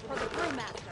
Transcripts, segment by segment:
For the brewmaster.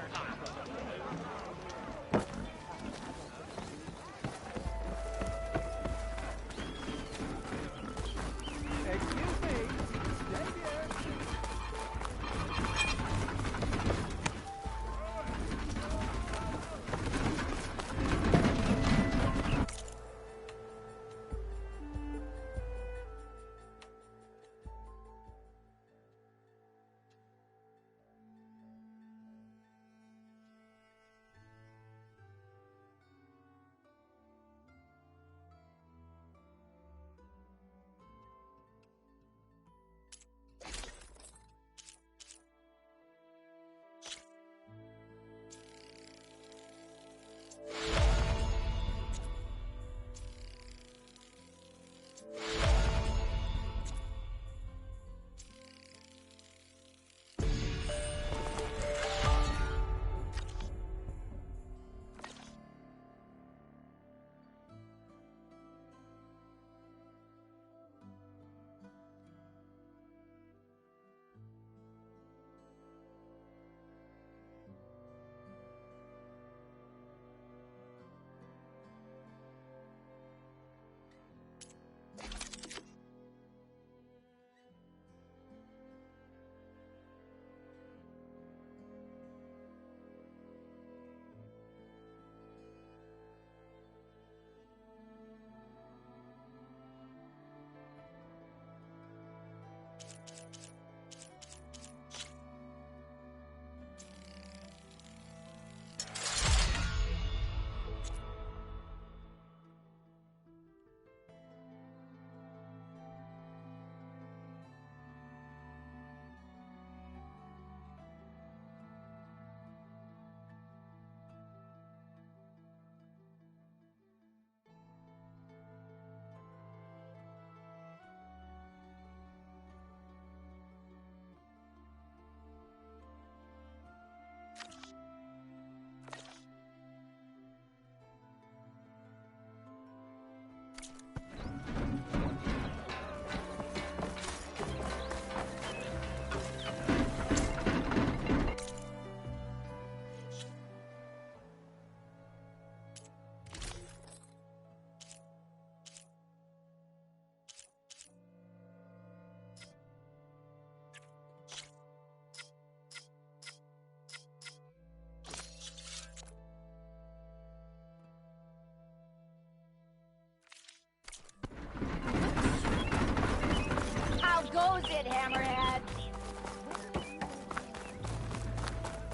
Goes it, Hammerhead?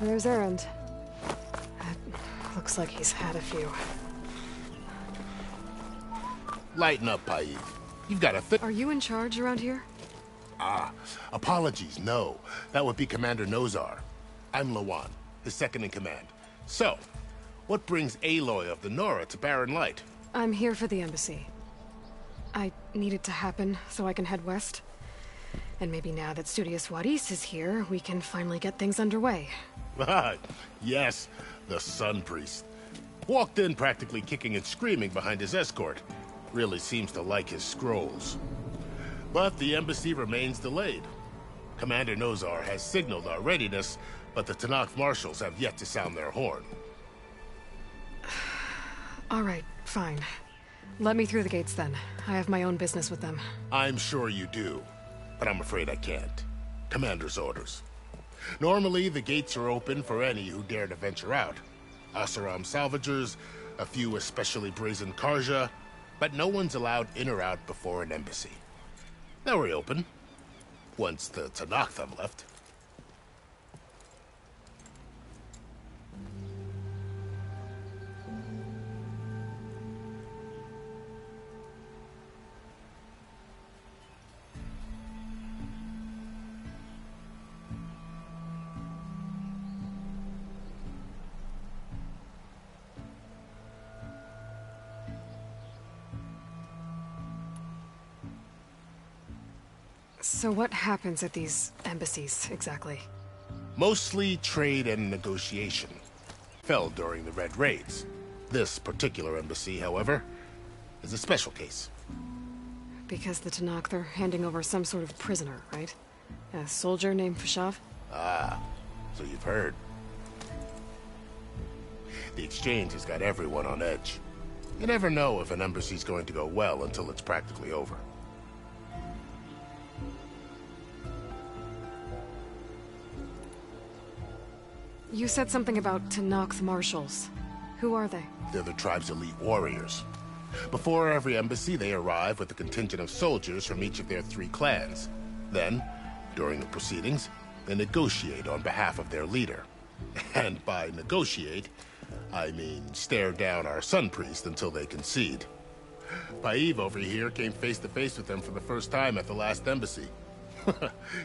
There's Erend. Looks like he's had a few. Lighten up, Paid. You've got a fit. Are you in charge around here? Ah, apologies, no. That would be Commander Nozar. I'm Lawan, his second in command. So, what brings Aloy of the Nora to Barren Light? I'm here for the embassy. I need it to happen so I can head west. And maybe now that Studious Wadis is here, we can finally get things underway. Yes, the Sun Priest. Walked in practically kicking and screaming behind his escort. Really seems to like his scrolls. But the embassy remains delayed. Commander Nozar has signaled our readiness, but the Tenakth marshals have yet to sound their horn. All right, fine. Let me through the gates then. I have my own business with them. I'm sure you do, but I'm afraid I can't. Commander's orders. Normally, the gates are open for any who dare to venture out. Asaram salvagers, a few especially brazen Karja, but no one's allowed in or out before an embassy. They'll reopen, once the Tenakth have left. So what happens at these embassies, exactly? Mostly trade and negotiation. fell during the Red Raids. This particular embassy, however, is a special case. Because the Tenakth are handing over some sort of prisoner, right? A soldier named Fashav? Ah, so you've heard. The exchange has got everyone on edge. You never know if an embassy's going to go well until it's practically over. You said something about Tenakth marshals. Who are they? They're the tribe's elite warriors. Before every embassy, they arrive with a contingent of soldiers from each of their 3 clans. Then, during the proceedings, they negotiate on behalf of their leader. And by negotiate, I mean stare down our Sun Priest until they concede. Paiv over here came face to face with them for the first time at the last embassy.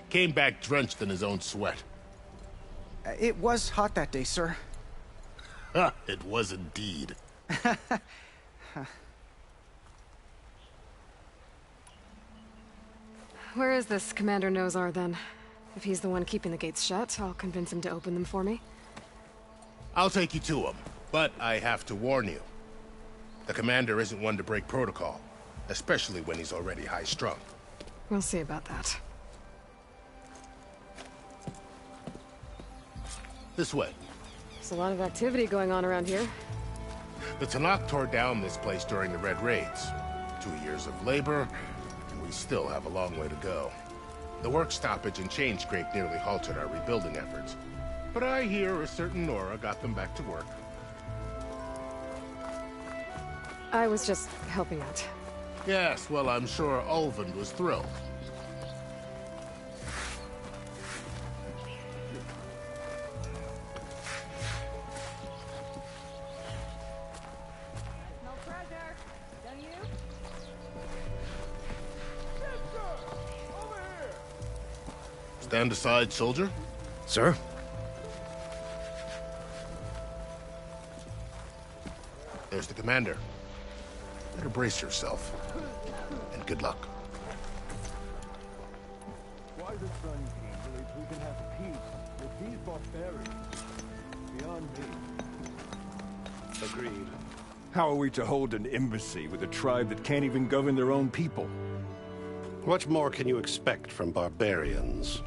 Came back drenched in his own sweat. It was hot that day, sir. It was indeed. Where is this Commander Nozar, then? If he's the one keeping the gates shut, I'll convince him to open them for me. I'll take you to him, but I have to warn you. The commander isn't one to break protocol, especially when he's already high-strung. We'll see about that. This way. There's a lot of activity going on around here. The Tenakth tore down this place during the Red Raids. 2 years of labor, and we still have a long way to go. The work stoppage and change scrape nearly halted our rebuilding efforts. But I hear a certain Nora got them back to work. I was just helping out. Yes, well, I'm sure Ulvund was thrilled. No pressure. Don't you? Stand aside, soldier. Sir? There's the commander. Better brace yourself. And good luck. Why the Sun King believes we can have peace with these barbarians beyond me. Agreed. How are we to hold an embassy with a tribe that can't even govern their own people? What more can you expect from barbarians?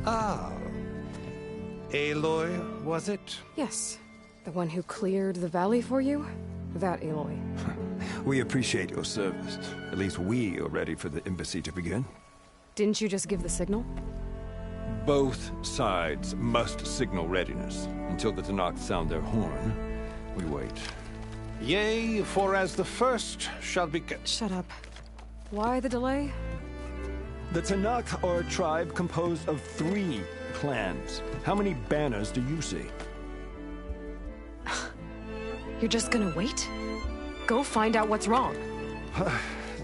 Ah. Aloy, was it? Yes. The one who cleared the valley for you? That Aloy. We appreciate your service. At least we are ready for the embassy to begin. Didn't you just give the signal? Both sides must signal readiness. Until the Tenakth sound their horn, we wait. Yea, for as the first shall be... Shut up. Why the delay? The Tenakth are a tribe composed of 3 clans. How many banners do you see? You're just gonna wait? Go find out what's wrong.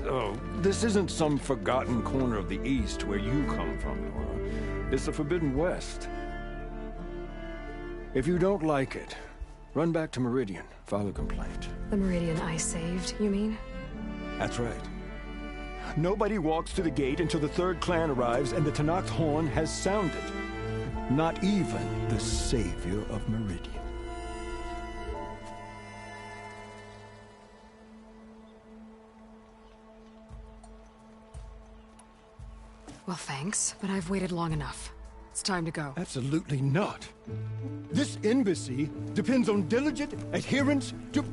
Oh, this isn't some forgotten corner of the East where you come from, Nora. It's the Forbidden West. If you don't like it, run back to Meridian, file a complaint. The Meridian I saved, you mean? That's right. Nobody walks to the gate until the 3rd clan arrives and the Tenakth horn has sounded. Not even the savior of Meridian. Well, thanks, but I've waited long enough. It's time to go. Absolutely not. This embassy depends on diligent adherence to...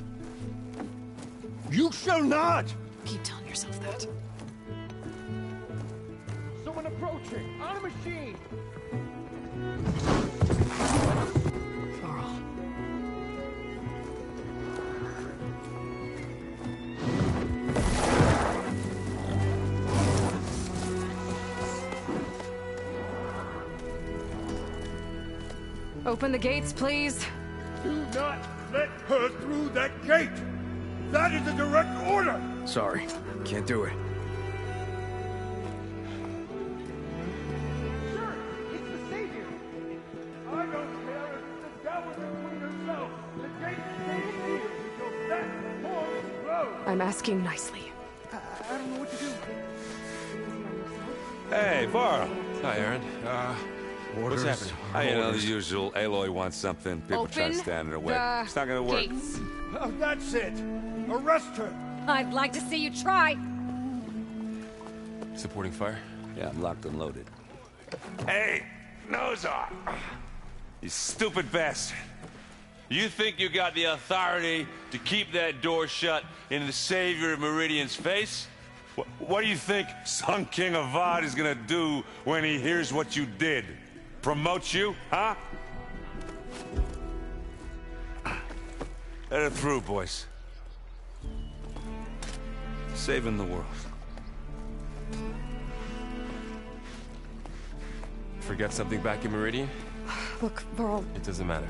You shall not! Keep telling yourself that. Someone approaching! On a machine! Varl. Open the gates, please. Do not let her through that gate! That is a direct order! Sorry, can't do it. Sir, it's the Savior! I don't care if the devil between herself. The gate stays sealed until that horn blows! I'm asking nicely. I don't know what to do. Hey, Varl. Hi, Aaron. What's happening? You know, the usual. Aloy wants something. People try to stand in her way. It's not gonna work. Gates. Oh, that's it. Arrest her. I'd like to see you try. Supporting fire? Yeah, I'm locked and loaded. Hey, Nozar! You stupid bastard. You think you got the authority to keep that door shut in the Savior of Meridian's face? What do you think Sun King Avad is gonna do when he hears what you did? Promote you, huh? Let her through, boys. Saving the world. Forget something back in Meridian? Look, Varl. It doesn't matter.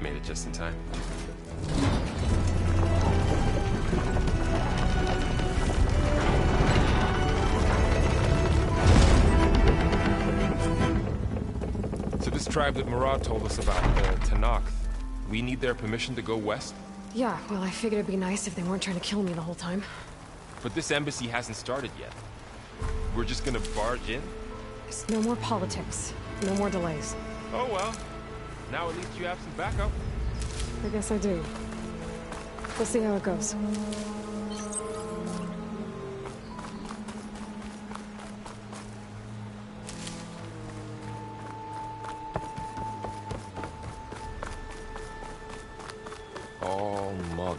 Made it just in time. So this tribe that Murad told us about, the Tenakth, we need their permission to go west? Yeah, well, I figured it'd be nice if they weren't trying to kill me the whole time. But this embassy hasn't started yet. We're just gonna barge in? There's no more politics. No more delays. Oh well. Now at least you have some backup. I guess I do. We'll see how it goes. Oh, mother.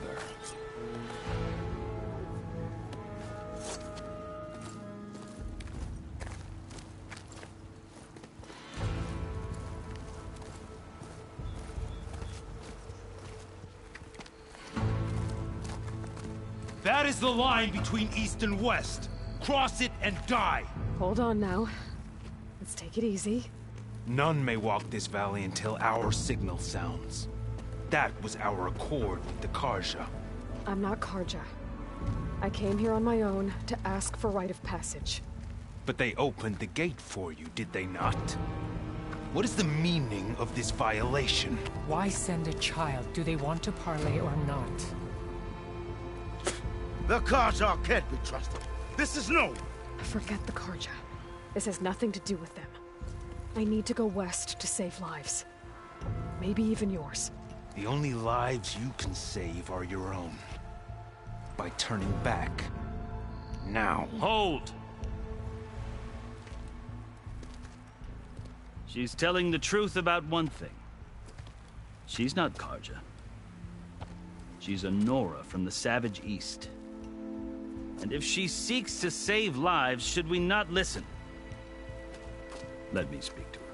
That is the line between East and West. Cross it and die. Hold on now. Let's take it easy. None may walk this valley until our signal sounds. That was our accord with the Karja. I'm not Karja. I came here on my own to ask for rite of passage. But they opened the gate for you, did they not? What is the meaning of this violation? Why send a child? Do they want to parley or not? The Karja can't be trusted. This is no... Forget the Karja. This has nothing to do with them. I need to go west to save lives. Maybe even yours. The only lives you can save are your own. By turning back. Now. Hold! She's telling the truth about one thing. She's not Karja. She's a Nora from the Savage East. And if she seeks to save lives, should we not listen? Let me speak to her.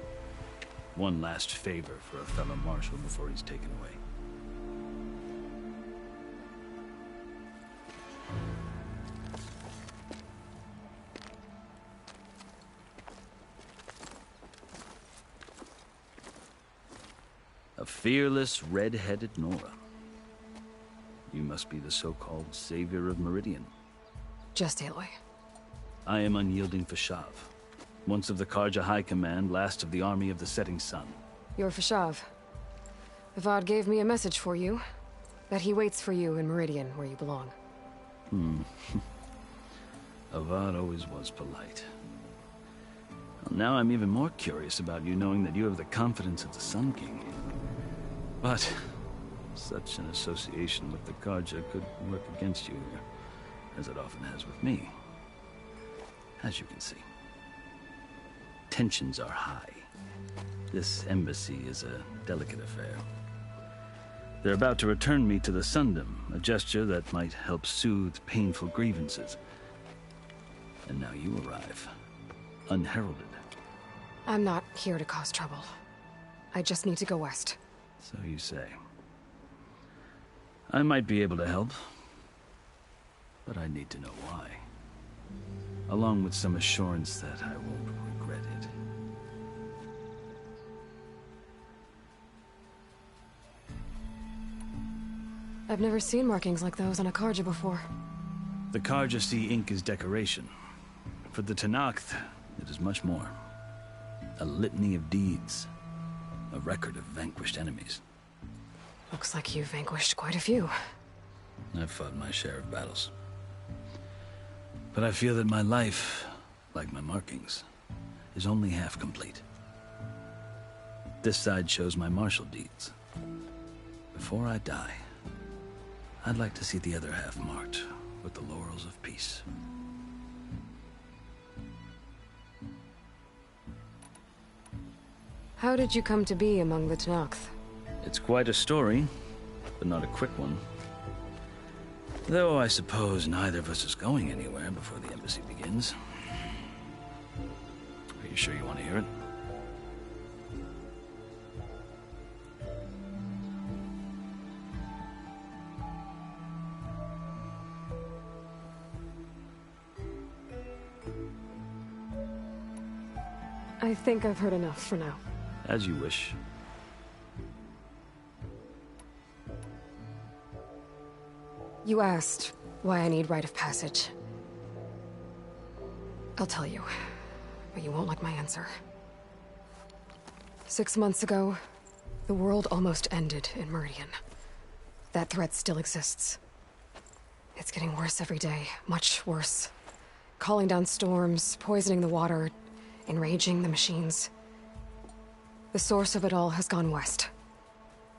One last favor for a fellow marshal before he's taken away. A fearless, red-headed Nora. You must be the so-called Savior of Meridian. Just Aloy. I am Unyielding Fashav. Once of the Karja High Command, last of the Army of the Setting Sun. You're Fashav. Avad gave me a message for you. That he waits for you in Meridian, where you belong. Avad always was polite. Well, now I'm even more curious about you knowing that you have the confidence of the Sun King. But such an association with the Karja could work against you here, as it often has with me. As you can see. Tensions are high. This embassy is a delicate affair. They're about to return me to the Sundom, a gesture that might help soothe painful grievances. And now you arrive, unheralded. I'm not here to cause trouble. I just need to go west. So you say. I might be able to help, but I need to know why. Along with some assurance that I won't regret it. I've never seen markings like those on a Karja before. The Karja see ink as decoration. For the Tenakth, it is much more. A litany of deeds. A record of vanquished enemies. Looks like you've vanquished quite a few. I've fought my share of battles. But I feel that my life, like my markings, is only half complete. This side shows my martial deeds. Before I die, I'd like to see the other half marked with the laurels of peace. How did you come to be among the Tenakth? It's quite a story, but not a quick one. Though I suppose neither of us is going anywhere before the embassy begins. Are you sure you want to hear it? I think I've heard enough for now. As you wish. You asked why I need rite of passage. I'll tell you, but you won't like my answer. 6 months ago, the world almost ended in Meridian. That threat still exists. It's getting worse every day, much worse. Calling down storms, poisoning the water, enraging the machines. The source of it all has gone west,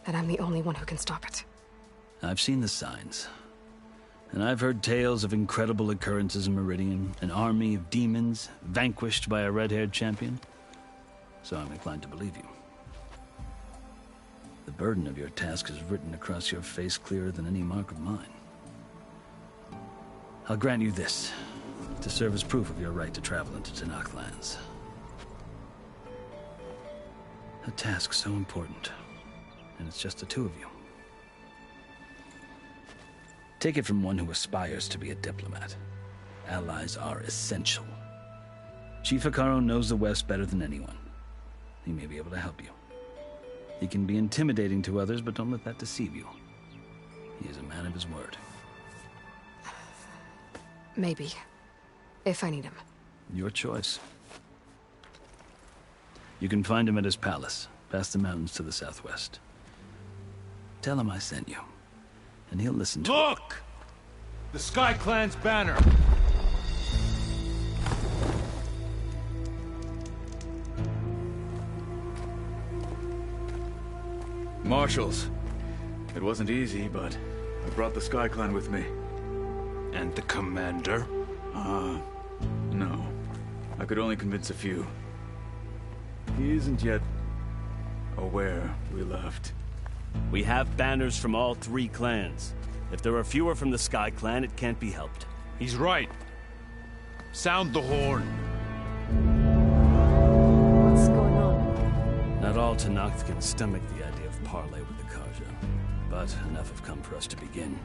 and I'm the only one who can stop it. I've seen the signs. And I've heard tales of incredible occurrences in Meridian, an army of demons vanquished by a red-haired champion. So I'm inclined to believe you. The burden of your task is written across your face clearer than any mark of mine. I'll grant you this, to serve as proof of your right to travel into Tenakth lands. A task so important, and it's just the two of you. Take it from one who aspires to be a diplomat. Allies are essential. Chief Hekarro knows the West better than anyone. He may be able to help you. He can be intimidating to others, but don't let that deceive you. He is a man of his word. Maybe. If I need him. Your choice. You can find him at his palace, past the mountains to the southwest. Tell him I sent you, and he'll listen to it. Look! The Sky Clan's banner! Marshals. It wasn't easy, but I brought the Sky Clan with me. And the commander? No. I could only convince a few. He isn't yet aware we left. We have banners from all 3 clans. If there are fewer from the Sky Clan, it can't be helped. He's right. Sound the horn. What's going on? Not all Tenakth can stomach the idea of parley with the Carja, but enough have come for us to begin.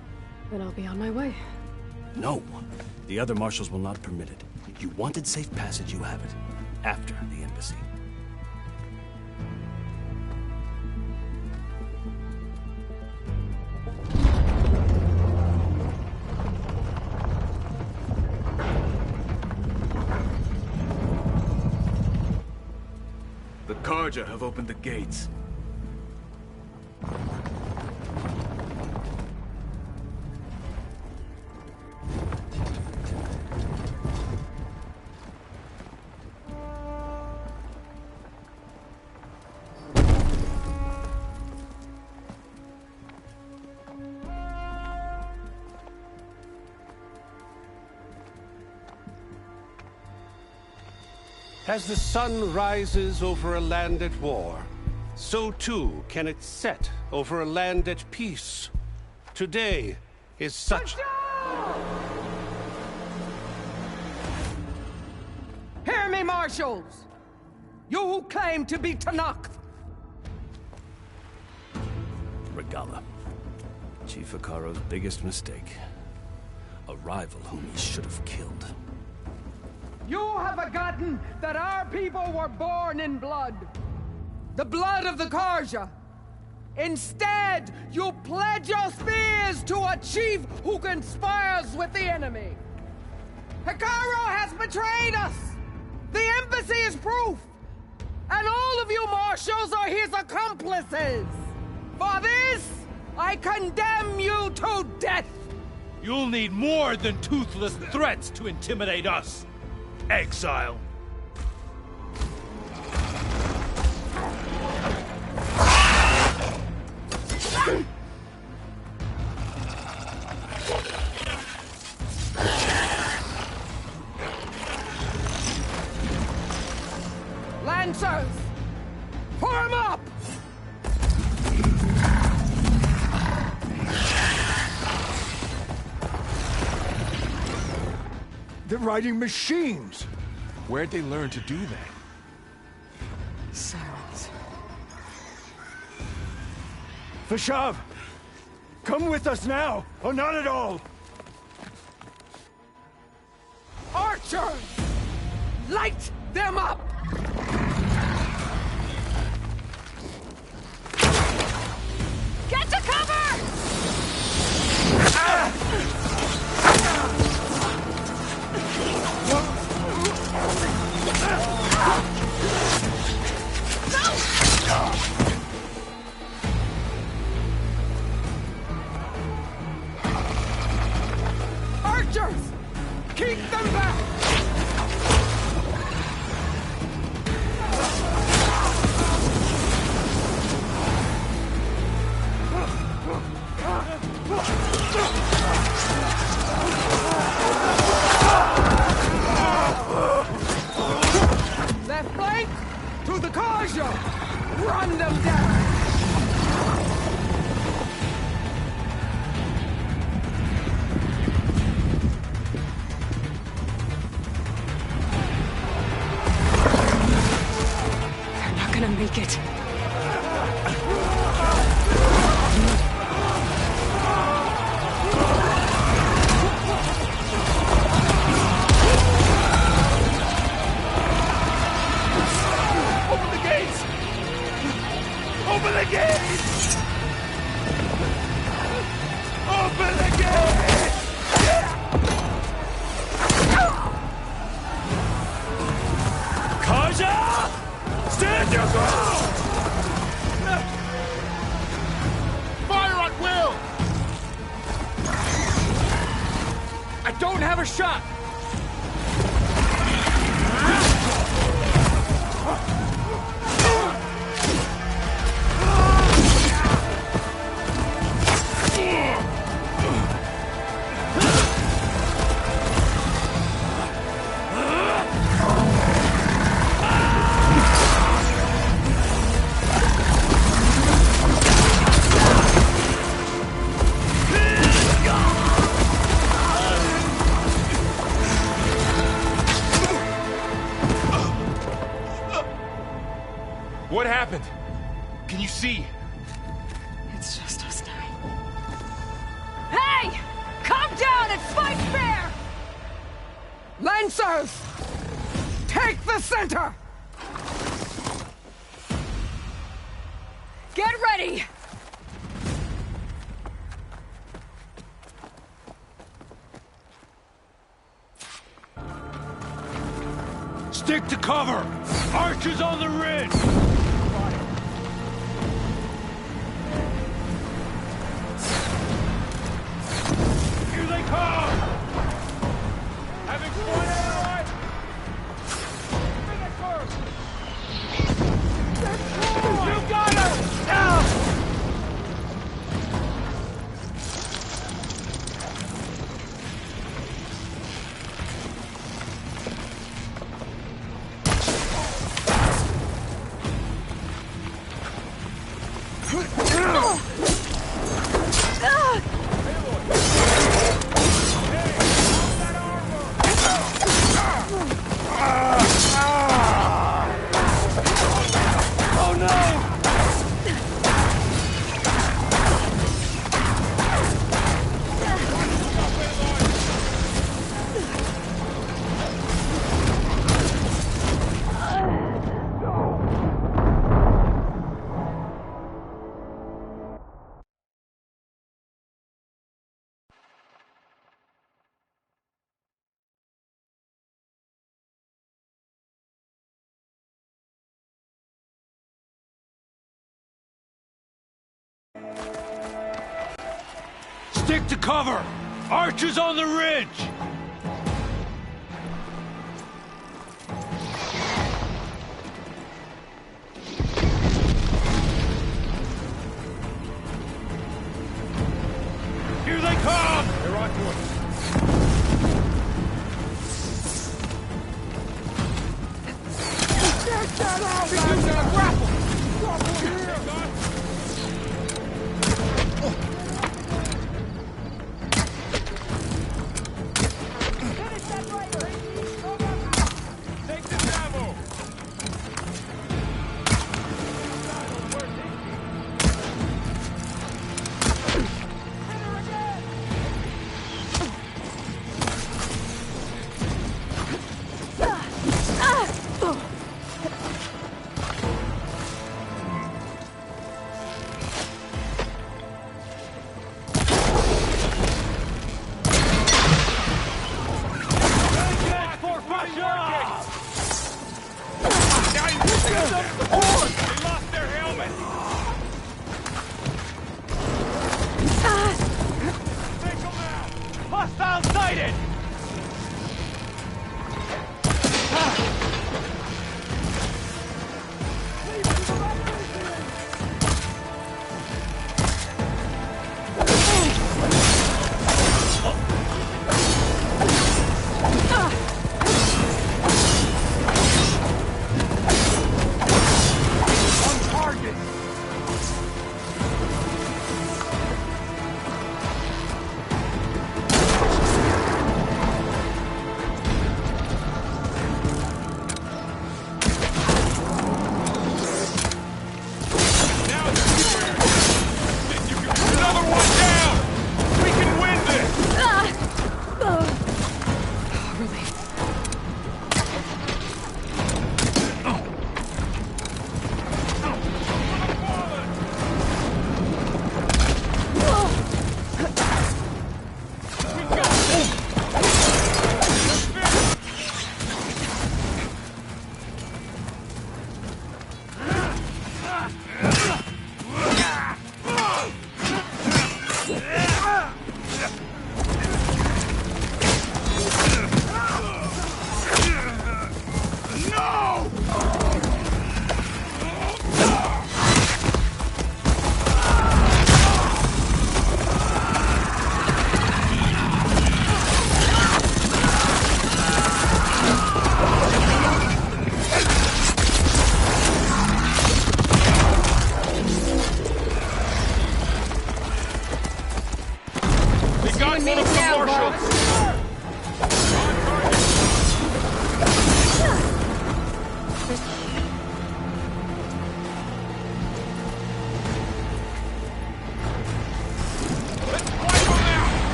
Then I'll be on my way. No. The other marshals will not permit it. You wanted safe passage, you have it. After the embassy. The Carja have opened the gates. As the sun rises over a land at war, so too can it set over a land at peace. Today is such... Hear me, marshals! You who claim to be Tenakth! Regalla. Chief Hekarro's biggest mistake. A rival whom he should have killed. You have forgotten that our people were born in blood. The blood of the Carja. Instead, you pledge your spears to a chief who conspires with the enemy. Hekarro has betrayed us! The embassy is proof! And all of you marshals are his accomplices! For this, I condemn you to death! You'll need more than toothless threats to intimidate us! Exile! Lancers! Form up! They're riding machines! Where'd they learn to do that? Sirens. Fashav! Come with us now, or not at all! Archers! Light them up! Get to cover! Archers! Keep them back! Left flank to the Karja! Run them down! They're not gonna make it. Open the gates! Open the gates! Open the gates! Karja! Stand your ground! Fire at will! I don't have a shot! What happened? Can you see? It's just us now. Hey! Calm down and fight fair! Lancers! Take the center! Get ready! Stick to cover! Archers on the ridge! Here they come! Having fun, ally? You got her! Now! Stick to cover! Archers on the ridge! Get out! He's using a grapple! Grapple here! Take this ammo! Hostile sighted!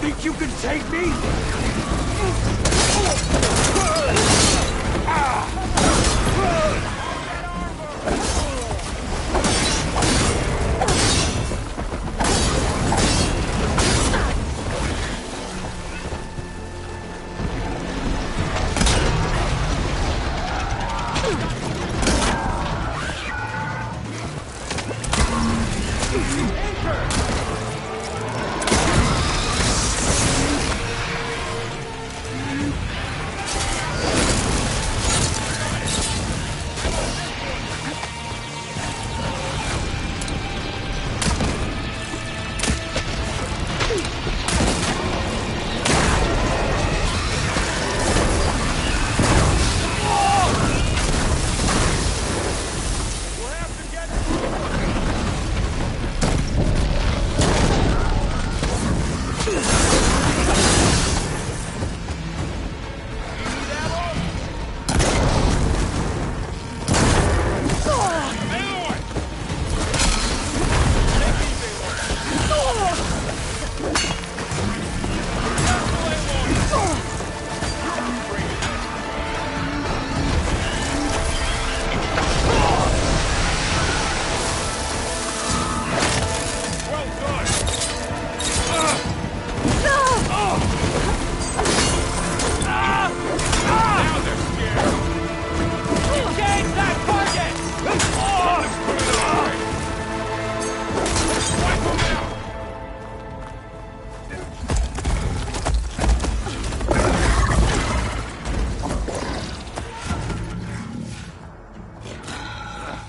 Think you can take me?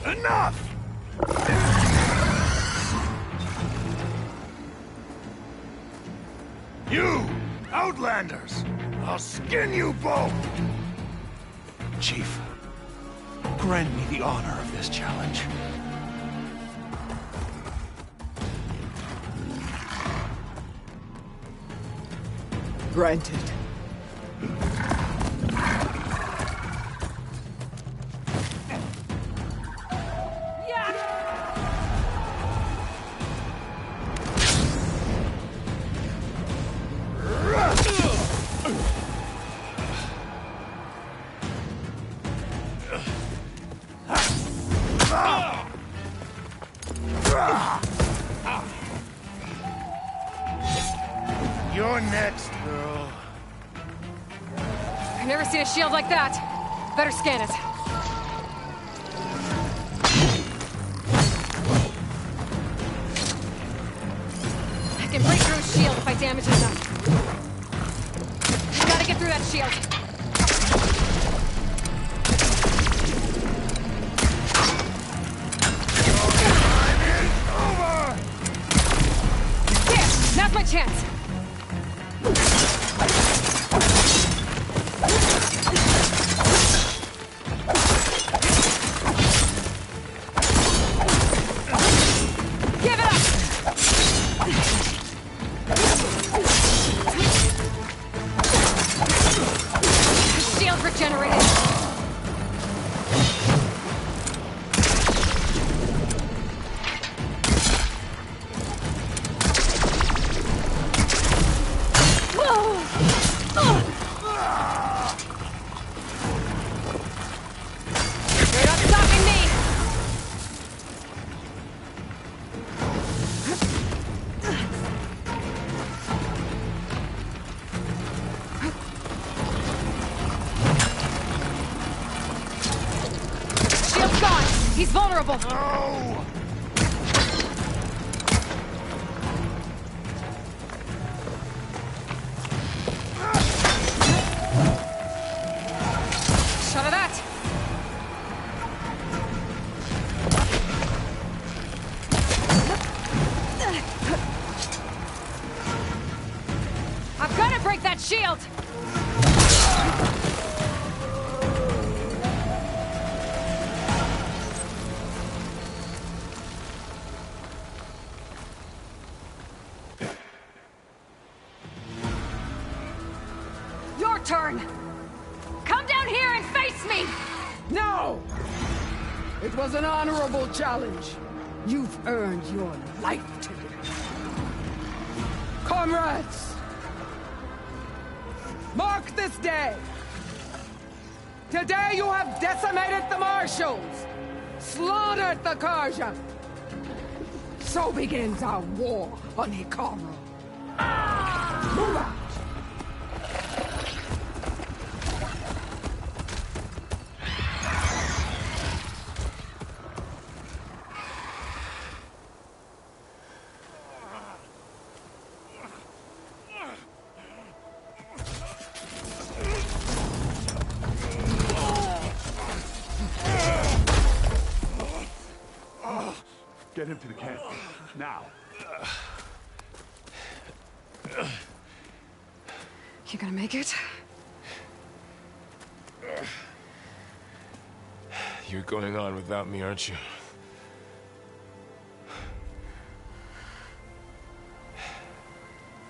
Enough! You! Outlanders! I'll skin you both! Chief, grant me the honor of this challenge. Granted. You're next, girl. I've never seen a shield like that. Better scan it. I can break through a shield if I damage it enough. Gotta get through that shield. Here, now's my chance. He's vulnerable! No! Shot of that! I've got to break that shield! Turn! Come down here and face me! No! It was an honorable challenge. You've earned your life today. Comrades! Mark this day! Today you have decimated the Marshals! Slaughtered the Carja! So begins our war on Hikaru. Move out! Get him to the camp. Now. You gonna make it? You're going on without me, aren't you?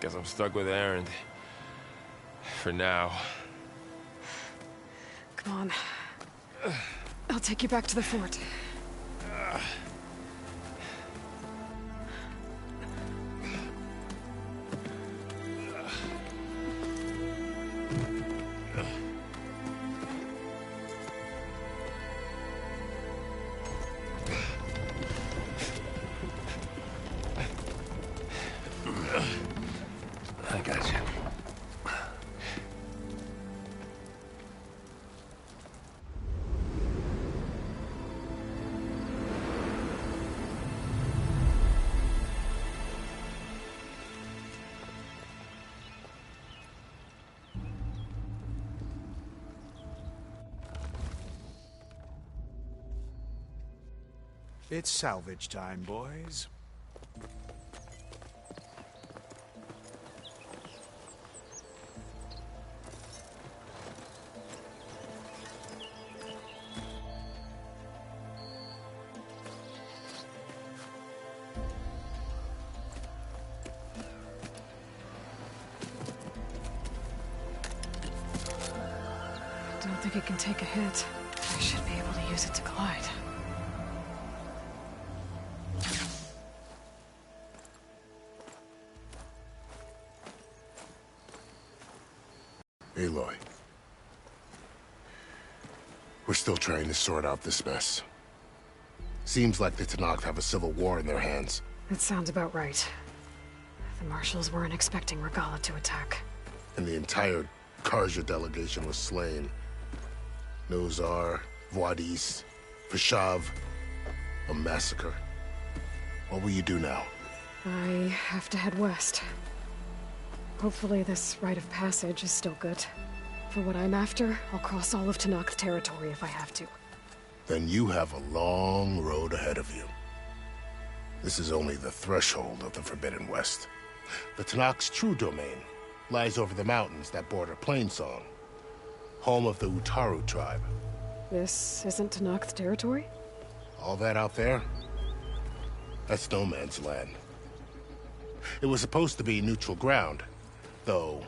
Guess I'm stuck with Erend. For now. Come on. I'll take you back to the fort. I got you. It's salvage time, boys. like it can take a hit. I should be able to use it to glide. Aloy. We're still trying to sort out this mess. Seems like the Tenakth have a civil war in their hands. That sounds about right. The Marshals weren't expecting Regalla to attack. And the entire Carja delegation was slain. Nozar, Vuadis, Vashav. A massacre. What will you do now? I have to head west. Hopefully this rite of passage is still good. For what I'm after, I'll cross all of Tenakth territory if I have to. Then you have a long road ahead of you. This is only the threshold of the Forbidden West. The Tenakth's true domain lies over the mountains that border Plainsong, home of the Utaru tribe. This isn't Tenakth territory? All that out there? That's no man's land. It was supposed to be neutral ground, though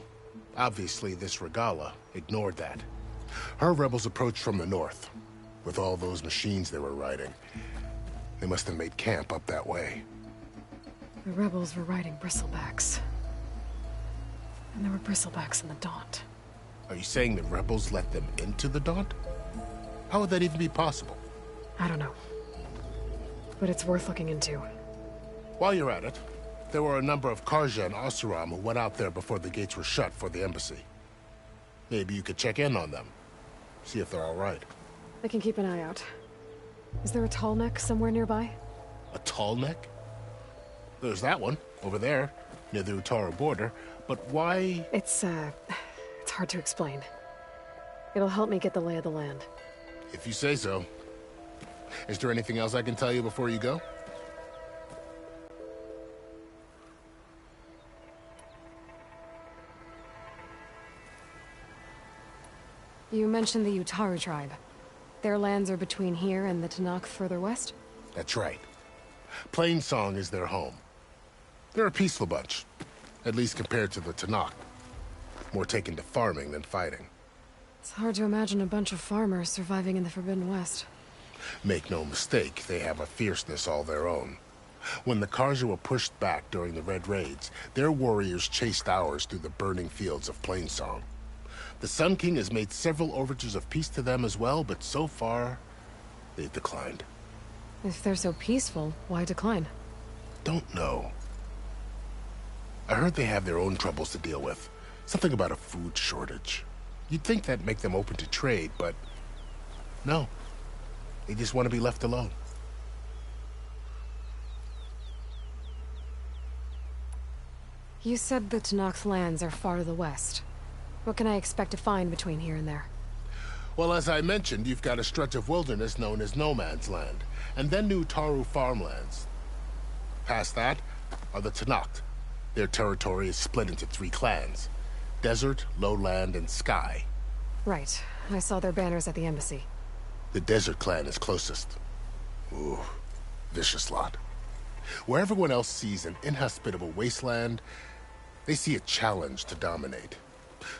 obviously this Regalla ignored that. Her rebels approached from the north, with all those machines they were riding. They must have made camp up that way. The rebels were riding bristlebacks. And there were bristlebacks in the Daunt. Are you saying the rebels let them into the Daunt? How would that even be possible? I don't know. But it's worth looking into. While you're at it, there were a number of Carja and Oseram who went out there before the gates were shut for the embassy. Maybe you could check in on them. See if they're all right. I can keep an eye out. Is there a tall neck somewhere nearby? A tall neck? There's that one, over there, near the Utaru border. But why? It's hard to explain. It'll help me get the lay of the land. If you say so. Is there anything else I can tell you before you go? You mentioned the Utaru tribe. Their lands are between here and the Tenakth further west? That's right. Plainsong is their home. They're a peaceful bunch, at least compared to the Tenakth. More taken to farming than fighting. It's hard to imagine a bunch of farmers surviving in the Forbidden West. Make no mistake, they have a fierceness all their own. When the Carja were pushed back during the Red Raids, their warriors chased ours through the burning fields of Plainsong. The Sun King has made several overtures of peace to them as well, but so far, they've declined. If they're so peaceful, why decline? Don't know. I heard they have their own troubles to deal with. Something about a food shortage. You'd think that'd make them open to trade, but no. They just want to be left alone. You said the Tenakth lands are far to the west. What can I expect to find between here and there? Well, as I mentioned, you've got a stretch of wilderness known as No Man's Land, and then the Utaru farmlands. Past that are the Tenakth. Their territory is split into 3 clans: Desert, Lowland, and Sky. Right. I saw their banners at the embassy. The Desert clan is closest. Ooh, vicious lot. Where everyone else sees an inhospitable wasteland, they see a challenge to dominate.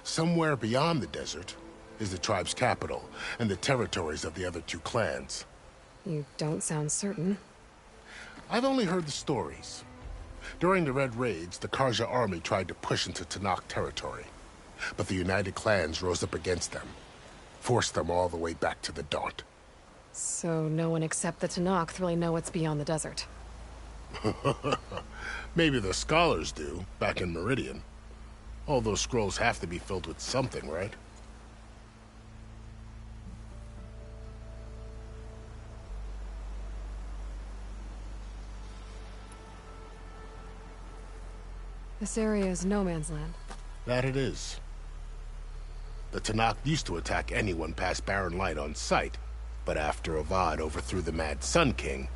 Somewhere beyond the desert is the tribe's capital and the territories of the other 2 clans. You don't sound certain. I've only heard the stories. During the Red Raids, the Carja army tried to push into Tenakth territory, but the United Clans rose up against them, forced them all the way back to the Daunt. So no one except the Tenakth really know what's beyond the desert. Maybe the scholars do, back in Meridian. All those scrolls have to be filled with something, right? This area is no man's land. That it is. The Tenakth used to attack anyone past Barren Light on sight, but after Avad overthrew the Mad Sun King,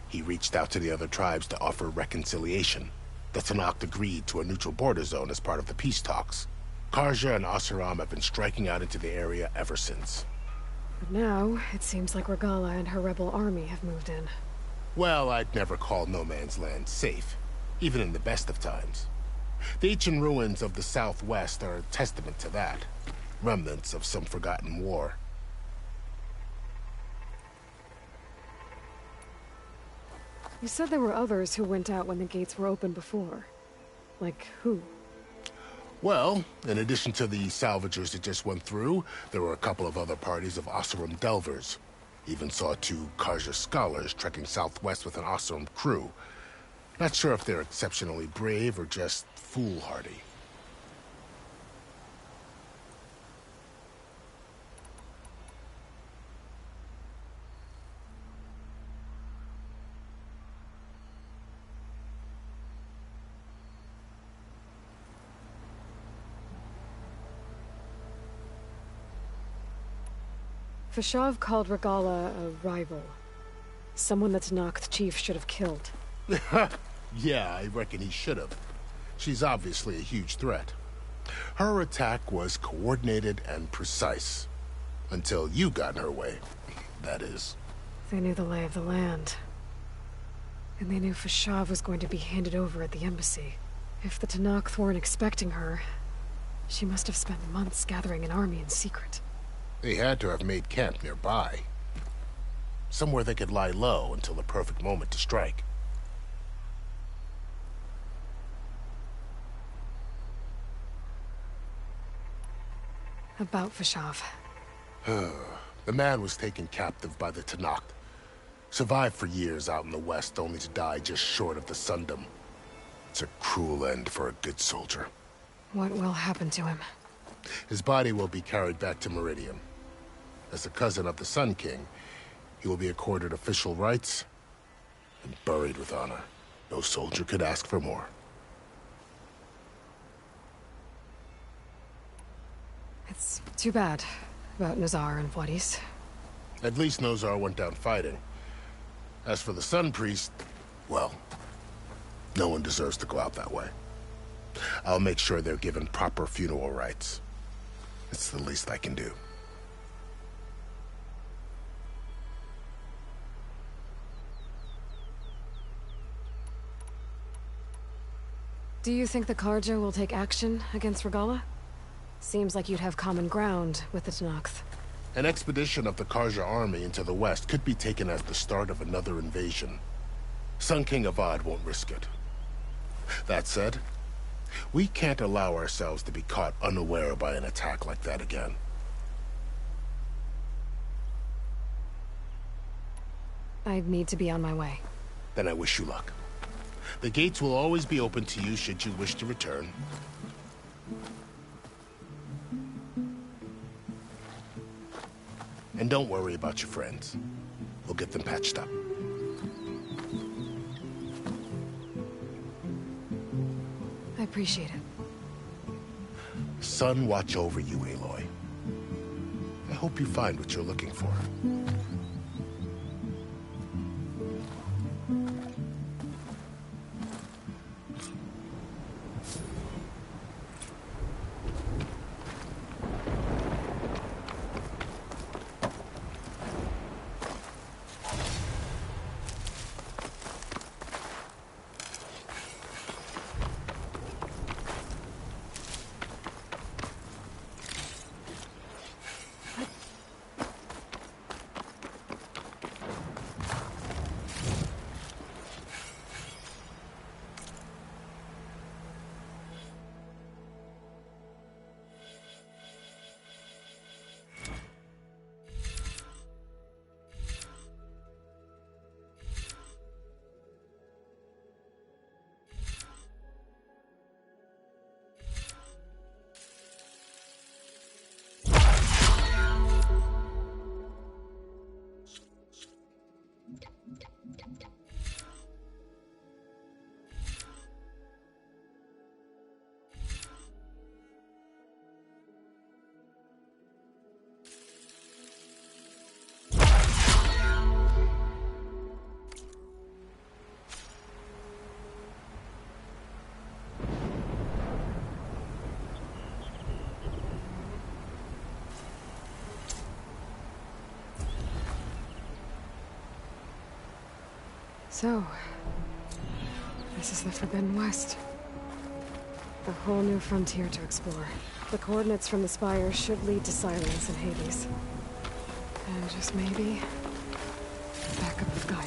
he reached out to the other tribes to offer reconciliation. The Tenakth agreed to a neutral border zone as part of the peace talks. Carja and Oseram have been striking out into the area ever since. But now, it seems like Regalla and her rebel army have moved in. Well, I'd never call No Man's Land safe, even in the best of times. The ancient ruins of the Southwest are a testament to that. Remnants of some forgotten war. You said there were others who went out when the gates were open before. Like who? Well, in addition to the salvagers that just went through, there were a couple of other parties of Oseram delvers. Even saw 2 Carja scholars trekking southwest with an Oseram crew. Not sure if they're exceptionally brave or just foolhardy. Fashav called Regalla a rival. Someone that Tenakth chief should have killed. Yeah, I reckon he should have. She's obviously a huge threat. Her attack was coordinated and precise. Until you got in her way, that is. They knew the lay of the land. And they knew Fashav was going to be handed over at the embassy. If the Tenakth weren't expecting her, she must have spent months gathering an army in secret. They had to have made camp nearby. Somewhere they could lie low until the perfect moment to strike. About Fashav. The man was taken captive by the Tenakth. Survived for years out in the west, only to die just short of the Sundom. It's a cruel end for a good soldier. What will happen to him? His body will be carried back to Meridian. As the cousin of the Sun King, he will be accorded official rights and buried with honor. No soldier could ask for more. It's too bad about Nazar and Vladis. At least Nozar went down fighting. As for the Sun Priest, well, no one deserves to go out that way. I'll make sure they're given proper funeral rites. It's the least I can do. Do you think the Carja will take action against Regalla? Seems like you'd have common ground with the Tenakth. An expedition of the Carja army into the west could be taken as the start of another invasion. Sun King Avad won't risk it. That said, we can't allow ourselves to be caught unaware by an attack like that again. I need to be on my way. Then I wish you luck. The gates will always be open to you should you wish to return. And don't worry about your friends. We'll get them patched up. I appreciate it. Sun watch over you, Aloy. I hope you find what you're looking for. So, this is the Forbidden West. A whole new frontier to explore. The coordinates from the spire should lead to Silence and Hades. And just maybe, back up with Gaia.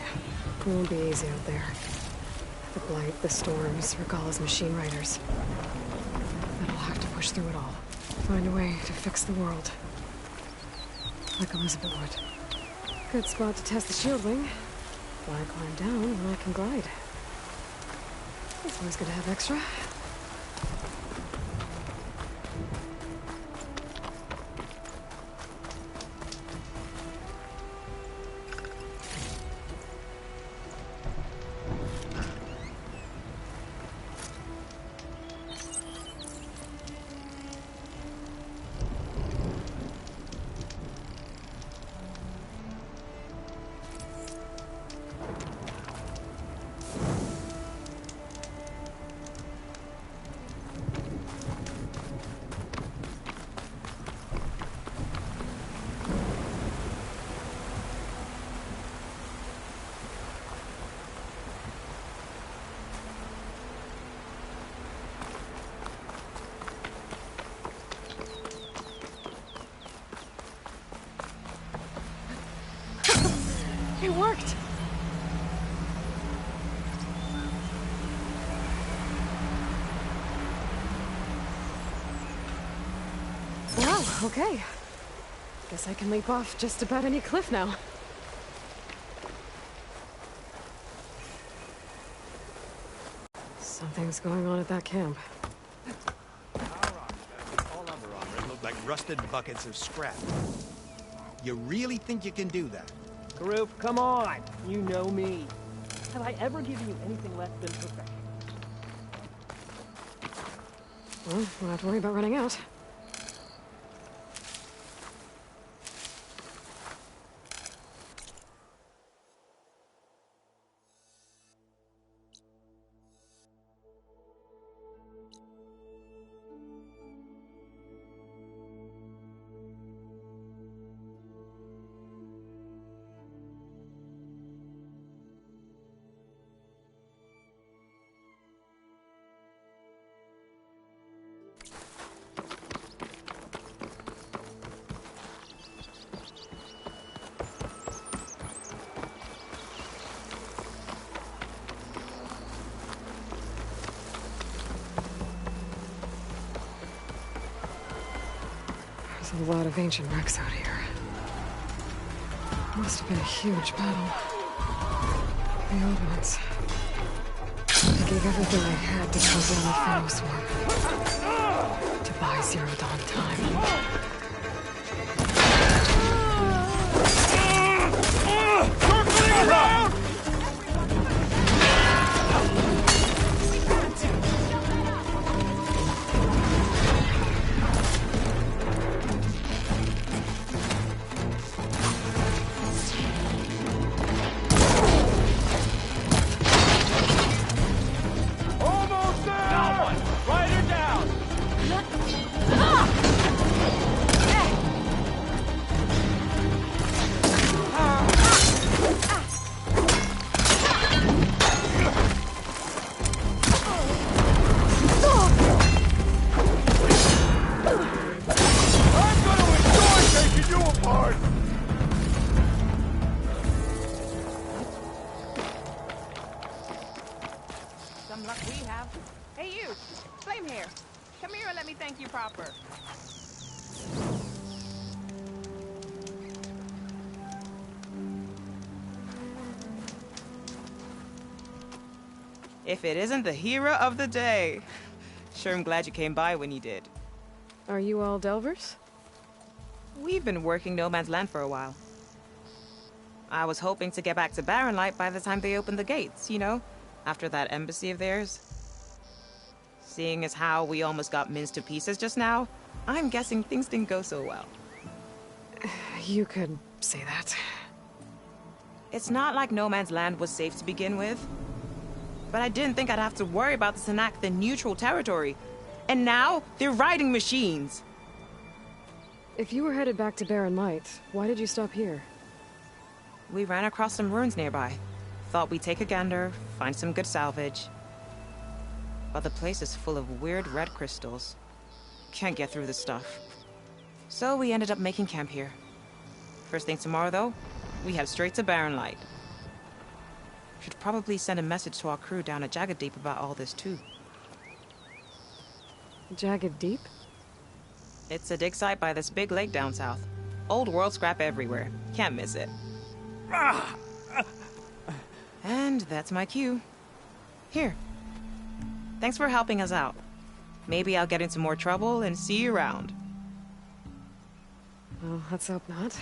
It won't be easy out there. The Blight, the Storms, Regalla's machine riders. But I'll have to push through it all. Find a way to fix the world. Like Elizabeth would. Good spot to test the shield wing. Why climb down when I can glide? It's always good to have extra. It worked! Wow, okay. Guess I can leap off just about any cliff now. Something's going on at that camp. All under armor look like rusted buckets of scrap. You really think you can do that? Karuk, come on! You know me. Have I ever given you anything less than perfection? Well, we'll have to worry about running out. There's a lot of ancient wrecks out here. Must have been a huge battle. The old ones. I gave everything I had to slow down the Pharaoh swarm. To buy Zero Dawn time. Circling around! Some luck we have. Hey you, Flame here. Come here and let me thank you proper. If it isn't the hero of the day. Sure am glad you came by when you did. Are you all Delvers? We've been working No Man's Land for a while. I was hoping to get back to Barren Light by the time they opened the gates, you know? After that embassy of theirs. Seeing as how we almost got minced to pieces just now, I'm guessing things didn't go so well. You could say that. It's not like No Man's Land was safe to begin with. But I didn't think I'd have to worry about the Sanakth in neutral territory. And now, they're riding machines. If you were headed back to Barren Light, why did you stop here? We ran across some ruins nearby. Thought we'd take a gander, find some good salvage. But the place is full of weird red crystals. Can't get through the stuff. So we ended up making camp here. First thing tomorrow, though, we head straight to Barren Light. Should probably send a message to our crew down at Jagged Deep about all this, too. Jagged Deep? It's a dig site by this big lake down south. Old world scrap everywhere. Can't miss it. And that's my cue. Here. Thanks for helping us out. Maybe I'll get into more trouble and see you around. Well, let's hope not.